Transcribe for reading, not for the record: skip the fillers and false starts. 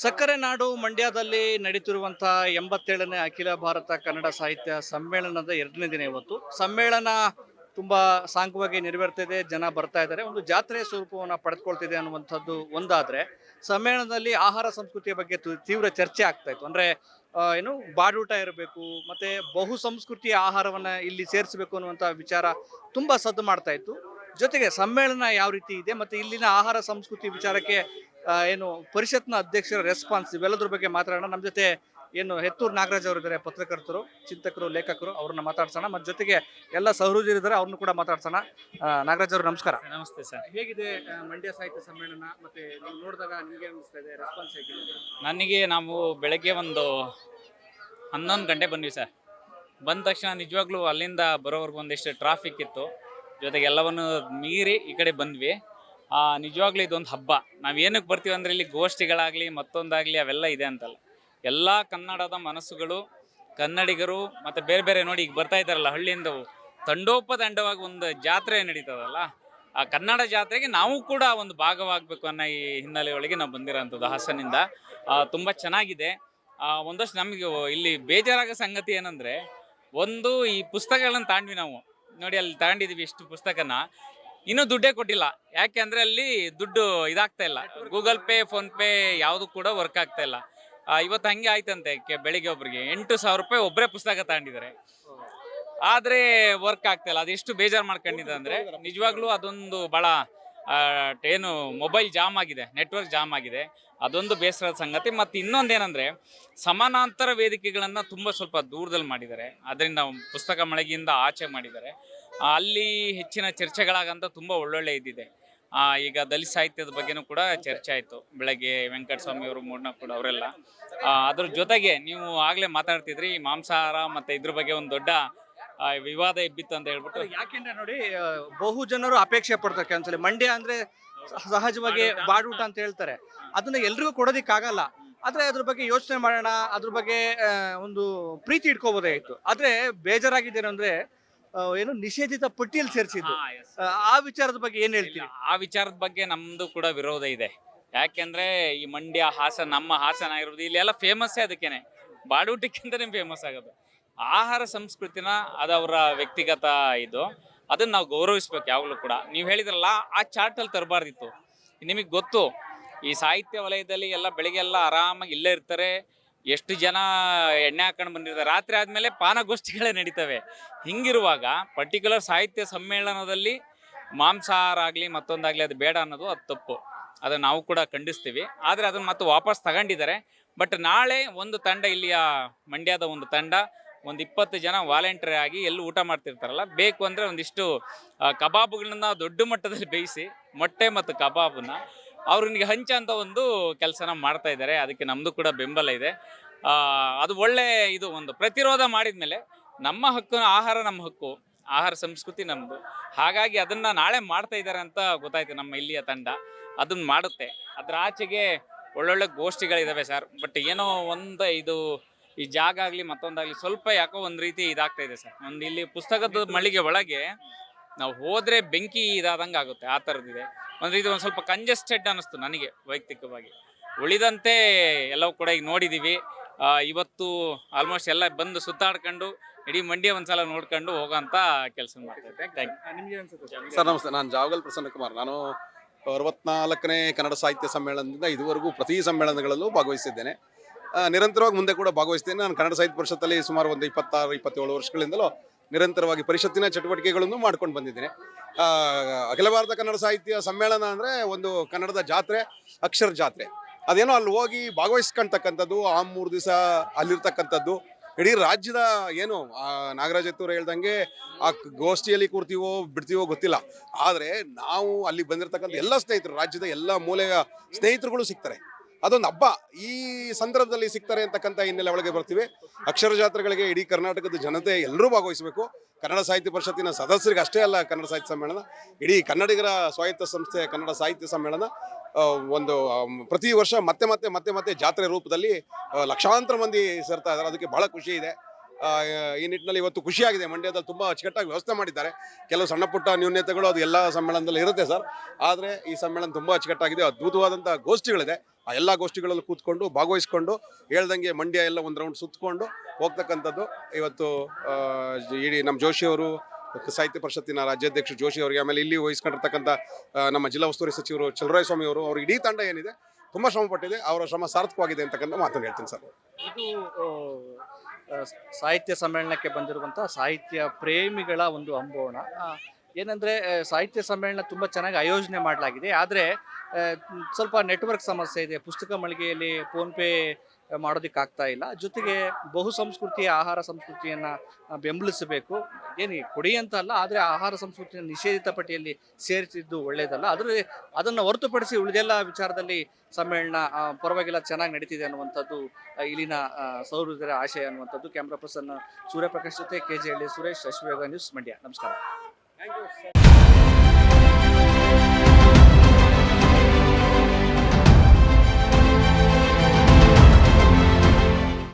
ಸಕ್ಕರೆ ನಾಡು ಮಂಡ್ಯದಲ್ಲಿ ನಡೀತಿರುವಂತಹ 87ನೇ ಅಖಿಲ ಭಾರತ ಕನ್ನಡ ಸಾಹಿತ್ಯ ಸಮ್ಮೇಳನದ 2ನೇ ದಿನ ಇವತ್ತು. ಸಮ್ಮೇಳನ ತುಂಬಾ ಸಾಂಗವಾಗಿ ನೆರವೇರ್ತಿದೆ, ಜನ ಬರ್ತಾ ಇದ್ದಾರೆ, ಒಂದು ಜಾತ್ರೆ ಸ್ವರೂಪವನ್ನು ಪಡೆದುಕೊಳ್ತಿದೆ ಅನ್ನುವಂಥದ್ದು ಒಂದಾದ್ರೆ, ಸಮ್ಮೇಳನದಲ್ಲಿ ಆಹಾರ ಸಂಸ್ಕೃತಿಯ ಬಗ್ಗೆ ತೀವ್ರ ಚರ್ಚೆ ಆಗ್ತಾ ಇತ್ತು. ಅಂದ್ರೆ ಏನು ಬಾಡೂಟ ಇರಬೇಕು, ಮತ್ತೆ ಬಹು ಸಂಸ್ಕೃತಿಯ ಆಹಾರವನ್ನ ಇಲ್ಲಿ ಸೇರಿಸಬೇಕು ಅನ್ನುವಂಥ ವಿಚಾರ ತುಂಬಾ ಸದ್ದು ಮಾಡ್ತಾ ಇತ್ತು. ಜೊತೆಗೆ ಸಮ್ಮೇಳನ ಯಾವ ರೀತಿ ಇದೆ ಮತ್ತೆ ಇಲ್ಲಿನ ಆಹಾರ ಸಂಸ್ಕೃತಿ ವಿಚಾರಕ್ಕೆ ಏನು ಪರಿಷತ್ನ ಅಧ್ಯಕ್ಷರ ರೆಸ್ಪಾನ್ಸ್ ಇವೆಲ್ಲದ್ರ ಬಗ್ಗೆ ಮಾತಾಡೋಣ. ನಮ್ಮ ಜೊತೆ ಏನು ಹೆತ್ತೂರು ನಾಗರಾಜ್ ಅವರು ಇದ್ದಾರೆ, ಪತ್ರಕರ್ತರು, ಚಿಂತಕರು, ಲೇಖಕರು, ಅವ್ರನ್ನ ಮಾತಾಡ್ಸೋಣ. ಮತ್ತೆ ಜೊತೆಗೆ ಎಲ್ಲ ಸಹೃದಯರು ಇದ್ದಾರೆ, ಅವ್ರನ್ನ ಕೂಡ ಮಾತಾಡ್ಸೋಣ. ನಾಗರಾಜ್ ಅವರು ನಮಸ್ಕಾರ. ನಮಸ್ತೆ ಸರ್. ಹೇಗಿದೆ ಮಂಡ್ಯ ಸಾಹಿತ್ಯ ಸಮ್ಮೇಳನ? ಮತ್ತೆ ನೀವು ನೋಡಿದಾಗ ನಿಮಗೆ ಅನಿಸ್ತಾ ಇದೆ, ರೆಸ್ಪಾನ್ಸ್ ಹೇಗಿದೆ? ನನಗೆ ನಾವು ಬೆಳಗ್ಗೆ ಒಂದು 11 ಗಂಟೆ ಬಂದ್ವಿ ಸರ್. ಬಂದ ತಕ್ಷಣ ನಿಜವಾಗ್ಲೂ ಅಲ್ಲಿಂದ ಬರೋವರೆಗೂ ಒಂದಿಷ್ಟು ಟ್ರಾಫಿಕ್ ಇತ್ತು, ಜೊತೆಗೆ ಎಲ್ಲವನ್ನು ಮೀರಿ ಈ ಕಡೆ ಬಂದ್ವಿ. ನಿಜವಾಗ್ಲೂ ಇದೊಂದು ಹಬ್ಬ. ನಾವು ಏನಕ್ಕೆ ಬರ್ತೀವಿ ಅಂದರೆ ಇಲ್ಲಿ ಗೋಷ್ಠಿಗಳಾಗಲಿ ಮತ್ತೊಂದಾಗಲಿ ಅವೆಲ್ಲ ಇದೆ ಅಂತಲ್ಲ, ಎಲ್ಲ ಕನ್ನಡದ ಮನಸ್ಸುಗಳು, ಕನ್ನಡಿಗರು ಮತ್ತು ಬೇರೆ ಬೇರೆ ನೋಡಿ ಈಗ ಬರ್ತಾ ಇದ್ದಾರಲ್ಲ ಹಳ್ಳಿಯಿಂದ ತಂಡೋಪತಂಡವಾಗಿ ಒಂದು ಜಾತ್ರೆ ನಡೀತದಲ್ಲ, ಆ ಕನ್ನಡ ಜಾತ್ರೆಗೆ ನಾವು ಕೂಡ ಒಂದು ಭಾಗವಾಗಬೇಕು ಅನ್ನೋ ಈ ಹಿನ್ನೆಲೆಯೊಳಗೆ ನಾವು ಬಂದಿರೋಂಥದ್ದು ಹಾಸನಿಂದ. ತುಂಬ ಚೆನ್ನಾಗಿದೆ. ಒಂದಷ್ಟು ನಮಗೆ ಇಲ್ಲಿ ಬೇಜಾರಾಗೋ ಸಂಗತಿ ಏನಂದರೆ, ಒಂದು ಈ ಪುಸ್ತಕಗಳನ್ನು ತಾಂಡ್ವಿ ನಾವು ನೋಡಿ, ಅಲ್ಲಿ ತಗೊಂಡಿದ್ದೀವಿ ಇಷ್ಟು ಪುಸ್ತಕನ, ಇನ್ನೂ ದುಡ್ಡೇ ಕೊಟ್ಟಿಲ್ಲ. ಯಾಕೆ ಅಂದರೆ ಅಲ್ಲಿ ದುಡ್ಡು ಇದಾಗ್ತಾ ಇಲ್ಲ, ಗೂಗಲ್ ಪೇ ಫೋನ್ಪೇ ಯಾವುದು ಕೂಡ ವರ್ಕ್ ಆಗ್ತಾ ಇಲ್ಲ. ಇವತ್ತು ಹಂಗೆ ಆಯ್ತಂತೆ, ಬೆಳಿಗ್ಗೆ ಒಬ್ರಿಗೆ 8,000 ರೂಪಾಯಿ ಒಬ್ಬರೇ ಪುಸ್ತಕ ತಗೊಂಡಿದ್ದಾರೆ, ಆದರೆ ವರ್ಕ್ ಆಗ್ತಾ ಇಲ್ಲ. ಅದೆಷ್ಟು ಬೇಜಾರು ಮಾಡ್ಕೊಂಡಿದೆ ಅಂದರೆ ನಿಜವಾಗ್ಲೂ ಅದೊಂದು ಭಾಳ ಏನು ಮೊಬೈಲ್ ಜಾಮ್ ಆಗಿದೆ, ನೆಟ್ವರ್ಕ್ ಜಾಮ್ ಆಗಿದೆ, ಅದೊಂದು ಬೇಸರದ ಸಂಗತಿ. ಮತ್ತು ಇನ್ನೊಂದೇನೆಂದರೆ ಸಮಾನಾಂತರ ವೇದಿಕೆಗಳನ್ನು ತುಂಬ ಸ್ವಲ್ಪ ದೂರದಲ್ಲಿ ಮಾಡಿದ್ದಾರೆ, ಅದರಿಂದ ಪುಸ್ತಕ ಮಳಿಗೆಯಿಂದ ಆಚೆ ಮಾಡಿದ್ದಾರೆ. ಅಲ್ಲಿ ಹೆಚ್ಚಿನ ಚರ್ಚೆಗಳಾಗಂತ ತುಂಬ ಒಳ್ಳೊಳ್ಳೆ ಇದ್ದಿದೆ. ಈಗ ದಲಿತ ಸಾಹಿತ್ಯದ ಬಗ್ಗೆನೂ ಕೂಡ ಚರ್ಚೆ ಆಯಿತು ಬೆಳಗ್ಗೆ. ವೆಂಕಟಸ್ವಾಮಿ ಅವರು, ಮೂರ್ಣ ಕೂಡ ಅವರೆಲ್ಲ. ಅದ್ರ ಜೊತೆಗೆ ನೀವು ಆಗಲೇ ಮಾತಾಡ್ತಿದ್ರಿ ಮಾಂಸಾಹಾರ ಮತ್ತು ಇದ್ರ ಬಗ್ಗೆ ಒಂದು ದೊಡ್ಡ ವಿವಾದ ಎಬ್ಬಿತ್ತು ಅಂತ ಹೇಳ್ಬಿಟ್ಟು. ಯಾಕೆಂದ್ರೆ ನೋಡಿ, ಬಹು ಜನರು ಅಪೇಕ್ಷೆ ಪಡ್ತಾರೆ ಕೆಲವೊಂದ್ಸಲಿ. ಮಂಡ್ಯ ಅಂದ್ರೆ ಸಹಜವಾಗಿ ಬಾಡೂಟ ಅಂತ ಹೇಳ್ತಾರೆ, ಅದನ್ನ ಎಲ್ರಿಗೂ ಕೊಡೋದಿಕ್ಕಾಗಲ್ಲ. ಆದ್ರೆ ಅದ್ರ ಬಗ್ಗೆ ಯೋಚನೆ ಮಾಡೋಣ, ಅದ್ರ ಬಗ್ಗೆ ಒಂದು ಪ್ರೀತಿ ಇಟ್ಕೋಬೋದಾಗಿತ್ತು. ಆದ್ರೆ ಬೇಜಾರಾಗಿದ್ದೇನೆ ಅಂದ್ರೆ ಏನು ನಿಷೇಧಿತ ಪಟ್ಟಿಯಲ್ಲಿ ಸೇರಿಸಿದ್ದು, ಆ ವಿಚಾರದ ಬಗ್ಗೆ ಏನ್ ಹೇಳ್ತೀವಿ? ಆ ವಿಚಾರದ ಬಗ್ಗೆ ನಮ್ದು ಕೂಡ ವಿರೋಧ ಇದೆ. ಯಾಕೆಂದ್ರೆ ಈ ಮಂಡ್ಯ, ಹಾಸನ, ನಮ್ಮ ಹಾಸನ ಆಗಿರೋದು ಇಲ್ಲೆಲ್ಲ ಫೇಮಸ್ಸೇ ಅದಕ್ಕೇನೆ, ಬಾಡೂಟಕ್ಕಿಂತನೇ ಫೇಮಸ್ ಆಗೋದು. ಆಹಾರ ಸಂಸ್ಕೃತಿನ ಅದವರ ವ್ಯಕ್ತಿಗತ ಇದು, ಅದನ್ನ ನಾವು ಗೌರವಿಸ್ಬೇಕು ಯಾವಾಗಲೂ ಕೂಡ. ನೀವು ಹೇಳಿದ್ರಲ್ಲ, ಆ ಚಾರ್ಟಲ್ಲಿ ತರಬಾರ್ದಿತ್ತು. ನಿಮಗೆ ಗೊತ್ತು, ಈ ಸಾಹಿತ್ಯ ವಲಯದಲ್ಲಿ ಎಲ್ಲ ಬೆಳಿಗ್ಗೆ ಎಲ್ಲ ಆರಾಮಾಗಿ ಇಲ್ಲೇ ಇರ್ತಾರೆ, ಎಷ್ಟು ಜನ ಎಣ್ಣೆ ಹಾಕೊಂಡು ಬಂದಿರ್ತಾರೆ, ರಾತ್ರಿ ಆದಮೇಲೆ ಪಾನಗೋಷ್ಠಿಗಳೇ ನಡೀತವೆ. ಹಿಂಗಿರುವಾಗ ಪರ್ಟಿಕ್ಯುಲರ್ ಸಾಹಿತ್ಯ ಸಮ್ಮೇಳನದಲ್ಲಿ ಮಾಂಸಾಹಾರ ಆಗಲಿ ಮತ್ತೊಂದಾಗಲಿ ಅದು ಬೇಡ ಅನ್ನೋದು ಅದು ತಪ್ಪು. ಅದನ್ನು ನಾವು ಕೂಡ ಖಂಡಿಸ್ತೀವಿ. ಆದರೆ ಅದನ್ನು ಮತ್ತೆ ವಾಪಸ್ ತಗೊಂಡಿದ್ದಾರೆ. ಬಟ್ ನಾಳೆ ಒಂದು ತಂಡ, ಇಲ್ಲಿಯ ಮಂಡ್ಯದ ಒಂದು ತಂಡ, ಒಂದು 20 ಜನ ವಾಲಂಟಿಯರ್ ಆಗಿ ಎಲ್ಲಿ ಊಟ ಮಾಡ್ತಿರ್ತಾರಲ್ಲ, ಬೇಕು ಅಂದರೆ ಒಂದಿಷ್ಟು ಕಬಾಬುಗಳನ್ನ ದೊಡ್ಡ ಮಟ್ಟದಲ್ಲಿ ಬೇಯಿಸಿ, ಮೊಟ್ಟೆ ಮತ್ತು ಕಬಾಬನ್ನ ಅವ್ರಿಗೆ ಹಂಚೋಂಥ ಒಂದು ಕೆಲಸನ ಮಾಡ್ತಾ ಇದ್ದಾರೆ. ಅದಕ್ಕೆ ನಮ್ಮದು ಕೂಡ ಬೆಂಬಲ ಇದೆ. ಅದು ಒಳ್ಳೆ ಇದು. ಒಂದು ಪ್ರತಿರೋಧ ಮಾಡಿದ ಮೇಲೆ ನಮ್ಮ ಹಕ್ಕು, ಆಹಾರ ನಮ್ಮ ಹಕ್ಕು, ಆಹಾರ ಸಂಸ್ಕೃತಿ ನಮ್ಮದು. ಹಾಗಾಗಿ ಅದನ್ನು ನಾಳೆ ಮಾಡ್ತಾ ಇದ್ದಾರೆ ಅಂತ ಗೊತ್ತಾಯ್ತು ನಮ್ಮ ಇಲ್ಲಿಯ ತಂಡ. ಅದನ್ನು ಮಾಡುತ್ತೆ. ಅದರ ಆಚೆಗೆ ಒಳ್ಳೊಳ್ಳೆ ಗೋಷ್ಠಿಗಳಿದ್ದಾವೆ ಸರ್. ಬಟ್ ಏನೋ ಒಂದು ಇದು ಈ ಜಾಗ ಆಗಲಿ ಮತ್ತೊಂದಾಗಲಿ ಸ್ವಲ್ಪ ಯಾಕೋ ಒಂದು ರೀತಿ ಇದಾಗ್ತಾ ಇದೆ ಸರ್. ಒಂದು ಇಲ್ಲಿ ಪುಸ್ತಕದ ಮಳಿಗೆ ಒಳಗೆ ನಾವು ಹೋದರೆ ಬೆಂಕಿ ಇದಾದಂಗೆ ಆಗುತ್ತೆ, ಆ ಥರದ್ದಿದೆ. ಒಂದು ರೀತಿ ಒಂದು ಸ್ವಲ್ಪ ಕಂಜೆಸ್ಟೆಡ್ ಅನ್ನಿಸ್ತು ನನಗೆ ವೈಯಕ್ತಿಕವಾಗಿ. ಉಳಿದಂತೆ ಎಲ್ಲವೂ ಕೂಡ ಈಗ ನೋಡಿದ್ದೀವಿ. ಇವತ್ತು ಆಲ್ಮೋಸ್ಟ್ ಎಲ್ಲ ಬಂದು ಸುತ್ತಾಡ್ಕೊಂಡು ಇಡೀ ಮಂಡ್ಯ ಒಂದ್ಸಲ ನೋಡ್ಕೊಂಡು ಹೋಗೋಂಥ ಕೆಲಸ ಮಾಡ್ತಾರೆ. ಸರ್ ನಮಸ್ತೆ, ನಾನು ಜಾವಗಲ್ ಪ್ರಸನ್ನ ಕುಮಾರ್. ನಾನು 64ನೇ ಕನ್ನಡ ಸಾಹಿತ್ಯ ಸಮ್ಮೇಳನದಿಂದ ಇದುವರೆಗೂ ಪ್ರತಿ ಸಮ್ಮೇಳನಗಳಲ್ಲೂ ಭಾಗವಹಿಸಿದ್ದೇನೆ. ನಿರಂತರವಾಗಿ ಮುಂದೆ ಕೂಡ ಭಾಗವಹಿಸ್ತೇನೆ. ನಾನು ಕನ್ನಡ ಸಾಹಿತ್ಯ ಪರಿಷತ್ತಲ್ಲಿ ಸುಮಾರು ಒಂದು 26-27 ವರ್ಷಗಳಿಂದಲೂ ನಿರಂತರವಾಗಿ ಪರಿಷತ್ತಿನ ಚಟುವಟಿಕೆಗಳನ್ನು ಮಾಡ್ಕೊಂಡು ಬಂದಿದ್ದೇನೆ. ಅಖಿಲ ಭಾರತ ಕನ್ನಡ ಸಾಹಿತ್ಯ ಸಮ್ಮೇಳನ ಅಂದರೆ ಒಂದು ಕನ್ನಡದ ಜಾತ್ರೆ, ಅಕ್ಷರ ಜಾತ್ರೆ. ಅದೇನೋ ಅಲ್ಲಿ ಹೋಗಿ ಭಾಗವಹಿಸ್ಕೊಳ್ತಕ್ಕಂಥದ್ದು, ಆ 3 ದಿವಸ ಅಲ್ಲಿರ್ತಕ್ಕಂಥದ್ದು, ಇಡೀ ರಾಜ್ಯದ ಏನು ನಾಗರಾಜ್ ಹೆತ್ತೂರು ಹೇಳ್ದಂಗೆ ಆ ಗೋಷ್ಠಿಯಲ್ಲಿ ಕೂರ್ತೀವೋ ಬಿಡ್ತೀವೋ ಗೊತ್ತಿಲ್ಲ, ಆದರೆ ನಾವು ಅಲ್ಲಿ ಬಂದಿರತಕ್ಕಂಥ ಎಲ್ಲ ಸ್ನೇಹಿತರು, ರಾಜ್ಯದ ಎಲ್ಲ ಮೂಲೆಯ ಸ್ನೇಹಿತರುಗಳು ಸಿಗ್ತಾರೆ. ಅದೊಂದು ಹಬ್ಬ. ಈ ಸಂದರ್ಭದಲ್ಲಿ ಸಿಗ್ತಾರೆ ಅಂತಕ್ಕಂಥ ಹಿನ್ನೆಲೆ ಒಳಗೆ ಬರ್ತೀವಿ. ಅಕ್ಷರ ಜಾತ್ರೆಗಳಿಗೆ ಇಡೀ ಕರ್ನಾಟಕದ ಜನತೆ ಎಲ್ಲರೂ ಭಾಗವಹಿಸಬೇಕು. ಕನ್ನಡ ಸಾಹಿತ್ಯ ಪರಿಷತ್ತಿನ ಸದಸ್ಯರಿಗೆ ಅಷ್ಟೇ ಅಲ್ಲ, ಕನ್ನಡ ಸಾಹಿತ್ಯ ಸಮ್ಮೇಳನ ಇಡೀ ಕನ್ನಡಿಗರ ಸ್ವಾಯತ್ತ ಸಂಸ್ಥೆ ಕನ್ನಡ ಸಾಹಿತ್ಯ ಸಮ್ಮೇಳನ ಒಂದು ಪ್ರತಿ ವರ್ಷ ಮತ್ತೆ ಮತ್ತೆ ಮತ್ತೆ ಮತ್ತೆ ಜಾತ್ರೆ ರೂಪದಲ್ಲಿ ಲಕ್ಷಾಂತರ ಮಂದಿ ಸೇರ್ತಾ ಇದ್ದಾರೆ. ಅದಕ್ಕೆ ಬಹಳ ಖುಷಿ ಇದೆ. ಈ ನಿಟ್ಟಿನಲ್ಲಿ ಇವತ್ತು ಖುಷಿಯಾಗಿದೆ. ಮಂಡ್ಯದಲ್ಲಿ ತುಂಬ ಅಚ್ಚುಕಟ್ಟಾಗಿ ವ್ಯವಸ್ಥೆ ಮಾಡಿದ್ದಾರೆ. ಕೆಲವು ಸಣ್ಣ ಪುಟ್ಟ ನ್ಯೂನ್ಯತೆಗಳು ಅದು ಎಲ್ಲ ಸಮ್ಮೇಳನದಲ್ಲಿ ಇರುತ್ತೆ ಸರ್, ಆದರೆ ಈ ಸಮ್ಮೇಳನ ತುಂಬ ಅಚ್ಚುಕಟ್ಟಾಗಿದೆ. ಅದ್ಭುತವಾದಂಥ ಗೋಷ್ಠಿಗಳಿದೆ. ಆ ಎಲ್ಲ ಗೋಷ್ಠಿಗಳಲ್ಲೂ ಕೂತ್ಕೊಂಡು ಭಾಗವಹಿಸ್ಕೊಂಡು ಹೇಳ್ದಂಗೆ ಮಂಡ್ಯ ಎಲ್ಲ ಒಂದು ರೌಂಡ್ ಸುತ್ತಕೊಂಡು ಹೋಗ್ತಕ್ಕಂಥದ್ದು ಇವತ್ತು ಇಡೀ ನಮ್ಮ ಜೋಶಿಯವರು ಸಾಹಿತ್ಯ ಪರಿಷತ್ತಿನ ರಾಜ್ಯಾಧ್ಯಕ್ಷ ಜೋಶಿ ಅವರಿಗೆ, ಆಮೇಲೆ ಇಲ್ಲಿ ವಹಿಸ್ಕೊಂಡಿರ್ತಕ್ಕಂಥ ನಮ್ಮ ಜಿಲ್ಲಾ ಉಸ್ತುವಾರಿ ಸಚಿವರು ಚಲುವರಾಯಸ್ವಾಮಿ ಅವರು, ಅವ್ರ ಇಡೀ ತಂಡ ಏನಿದೆ ತುಂಬ ಶ್ರಮ ಪಟ್ಟಿದೆ. ಅವರ ಶ್ರಮ ಸಾರ್ಥಕವಾಗಿದೆ ಅಂತಕ್ಕಂಥ ಮಾತನ್ನು ಹೇಳ್ತೀನಿ ಸರ್. ಇದು ಸಾಹಿತ್ಯ ಸಮ್ಮೇಳನಕ್ಕೆ ಬಂದಿರುವಂಥ ಸಾಹಿತ್ಯ ಪ್ರೇಮಿಗಳ ಒಂದು ಅಂಬೋಣ. ಏನಂದರೆ ಸಾಹಿತ್ಯ ಸಮ್ಮೇಳನ ತುಂಬ ಚೆನ್ನಾಗಿ ಆಯೋಜನೆ ಮಾಡಲಾಗಿದೆ. ಆದರೆ ಸ್ವಲ್ಪ ನೆಟ್ವರ್ಕ್ ಸಮಸ್ಯೆ ಇದೆ. ಪುಸ್ತಕ ಮಳಿಗೆಯಲ್ಲಿ ಫೋನ್ಪೇ ಮಾಡೋದಕ್ಕಾಗ್ತಾ ಇಲ್ಲ. ಜೊತೆಗೆ ಬಹು ಸಂಸ್ಕೃತಿಯ ಆಹಾರ ಸಂಸ್ಕೃತಿಯನ್ನು ಬೆಂಬಲಿಸಬೇಕು. ಏನು ಕೊಡಿ ಅಂತ ಅಲ್ಲ, ಆದರೆ ಆಹಾರ ಸಂಸ್ಕೃತಿಯನ್ನು ನಿಷೇಧಿತ ಪಟ್ಟಿಯಲ್ಲಿ ಸೇರಿಸಿದ್ದು ಒಳ್ಳೆಯದಲ್ಲ. ಅದನ್ನು ಹೊರತುಪಡಿಸಿ ಉಳಿದೆಲ್ಲ ವಿಚಾರದಲ್ಲಿ ಸಮ್ಮೇಳನ ಪರವಾಗಿಲ್ಲ, ಚೆನ್ನಾಗಿ ನಡೀತಿದೆ ಅನ್ನುವಂಥದ್ದು ಇಲ್ಲಿನ ಸಹೃದಯರ ಆಶಯ ಅನ್ನುವಂಥದ್ದು. ಕ್ಯಾಮ್ರಾ ಪರ್ಸನ್ ಸೂರ್ಯಪ್ರಕಾಶ್ ಜೊತೆ KJ ಹಳ್ಳಿ ಸುರೇಶ್, ಅಶ್ವಯೋಗ ನ್ಯೂಸ್, ಮಂಡ್ಯ. ನಮಸ್ಕಾರ.